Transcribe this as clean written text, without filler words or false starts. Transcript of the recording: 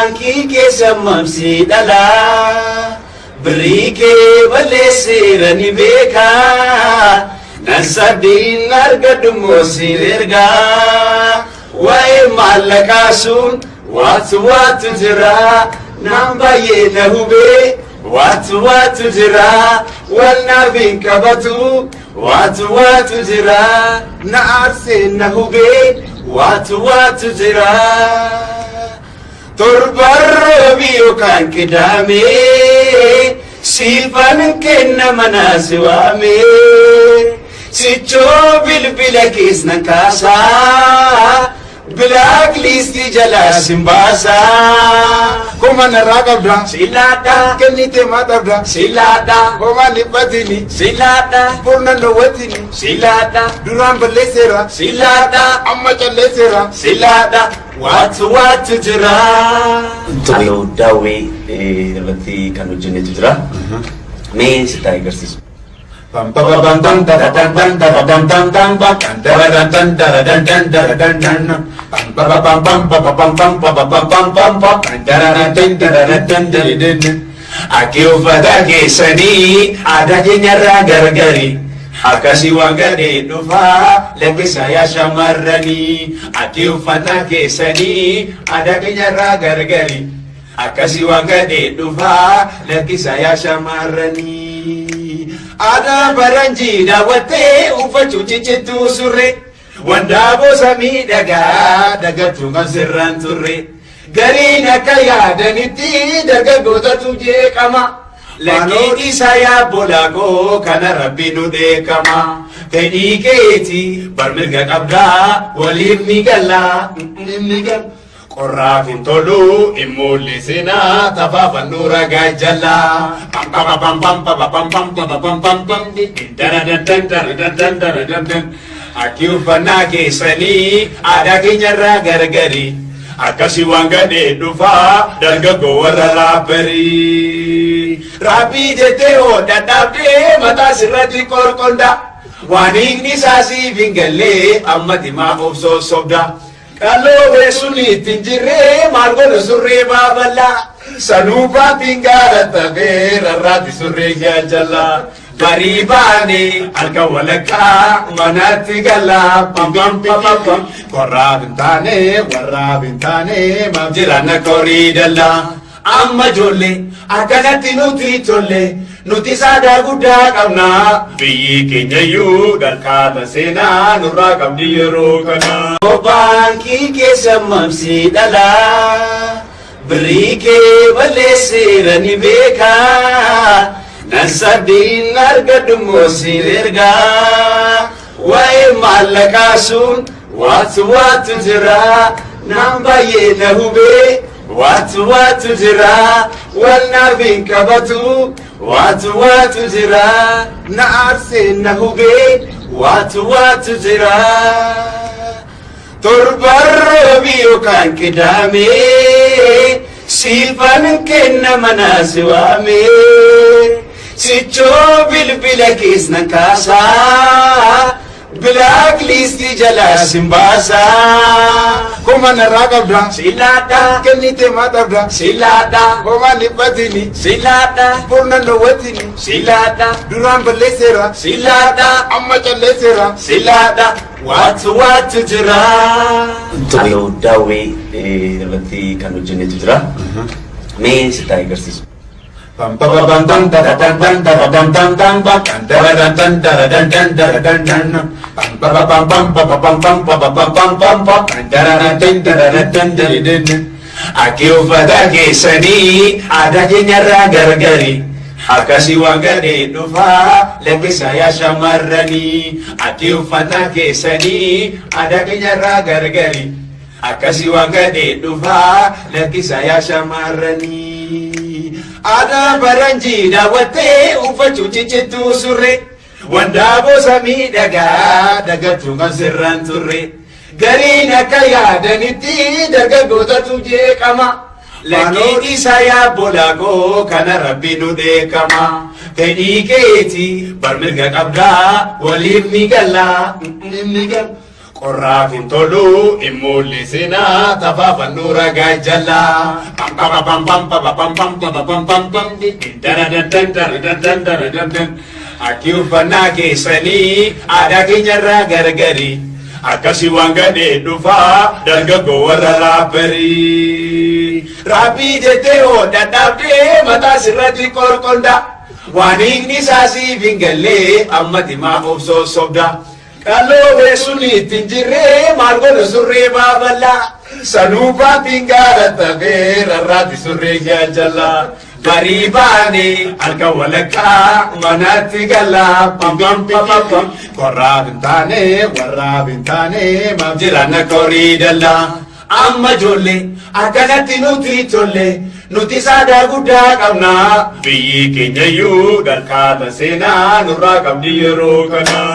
Banki ke samamsi dala Brike balesira ni beka Nasadin argadumo sirga Wae malakasun watu jira Nambaye nahube watu jira Walnabin kabatu watu jira Naarse nahube watu jira Torbarro biyo kan kidame Sifan kenna manasiwame Sicho bilbila kisna kasa Blacklist jala simbasa Koma naragabda Silata Kenite matabda Silata Koma libatini Silata Purna lowatini Silata Duran balesera Silata Amma chalesera Silata watu jira Halo dawe irratti kan hojjennetu jira Mee sitaa agarsiisu Pam pam pam pam Tan tan tan tan tan tan tan pam tan tan tan tan tan tan tan tan pam pam pam pam pam pam pam pam pam Aki uffata keessanii aadaa keenyarraa gargari Akkasii waan gadhee dhufaa lakkisa yaa shamarranii Aki uffata keessanii aadaa keenyarraa gargari Akkasii waan gadhee dhufaa lakkisa yaa shamarranii Aadaa baranjii daawwattee uffachuu ciccittuu surre Wandaaboo samii dagatu kan sirraan turre Gariin akka yaadanitti dargaggootatu jeeqama Lakkeen isaa yaabbolakoo kana rabbi nu dheekama Fedhii keeti barmirga qabdaa waliif ni galla Qorraaf hin tolu hin mul'isinaa tafaafan nu ragaa jala Pam pam pam pam pam pam pam pam pam pam pam Aki uffannaa keessanii aadaa keenyarraa gargari Akkasii waan gadhee dhufaa dargaggoo warra raabbarii Rabbii jettee hoo dadhabdee mataa sirratti qorqonda Waan hiikni isaa siif hin gallee amma timaaf of sossobda Qalloo beesun ittiin jirree maal godhu surree baaballaa Sanuu baatiin gaarattafee rarraatti surree gaajallaa Barii baane halkan walakkaa manatti gala pam pam pam pam Qorraaf hin taane warraaf hin taane maaf jiraanna korii dalla Amma ijoollee akkanatti nuti tolle nuti saadaa guddaa qabna Biyyi keenyayyuu dhalkaata seenaa nurraa qabdi yeroo kana Baankii keessa mamsi dhala Birrii kee balleessira ni beekaa Nasadin argadumo sirga Wae malakasun watu jira Nambaye nahube watu jira Walnabin kabatu watu jira Naarse nahube watu jira Torbarro biyo kan kidame Sifan kenna manasiwame Sicho bilbila kisna kasa Blacklist jala simbasa Koma naragabda Silata Kenite matabda Silata Koma libatini Silata Purna lowatini Silata Duran balesera Silata Amma chalesera Silata watu jira Halo dawe irratti kan hojjennetu jira Mee sitaa agarsiisu Pam pam pam pam pam pam pam Aki uffata keessanii aadaa keenyarraa gargari Akkasii waan gadhee dhufaa lakkisa yaa shamarranii Aki uffata keessanii aadaa keenyarraa gargari Akkasii waan gadhee dhufaa lakkisa yaa shamarranii Aadaa baranjii daawwattee uffachuu ciccittuu surre Wandaaboo samii dagatu kan sirraan turre Gariin akka yaadanitti dargaggootatu jeeqama Lakkeen isaa yaabbolakoo kana rabbi nu dheekama Fedhii keeti barmirga qabdaa waliif ni galla Qorraaf hin tolu hin mul'isinaa tafaafan nu ragaa jala Aki uffannaa keessanii aadaa keenyarraa gargari akkasi waan gadhee dhufaa dargaggoo warra raabbarii raabbii jettee dadhabdee mataa sirratti qorqonda waan inni isaasiif hin gallee ammati maaf of sossobda qalloo beesun ittiin jirree maal godhu surree baaballaa sanuu baattiin gaarattafee rarraatti surree gaajallaa barii baane halka walakkaa manatti gallaa warraa bintaane maaf jiraanna korii dallaa amma ijoollee akkanatti nuti tolle nuti saadaa guddaa qabna biyyi keenyayyuu darkaata seenaa nurraa qabdi yeroo kana.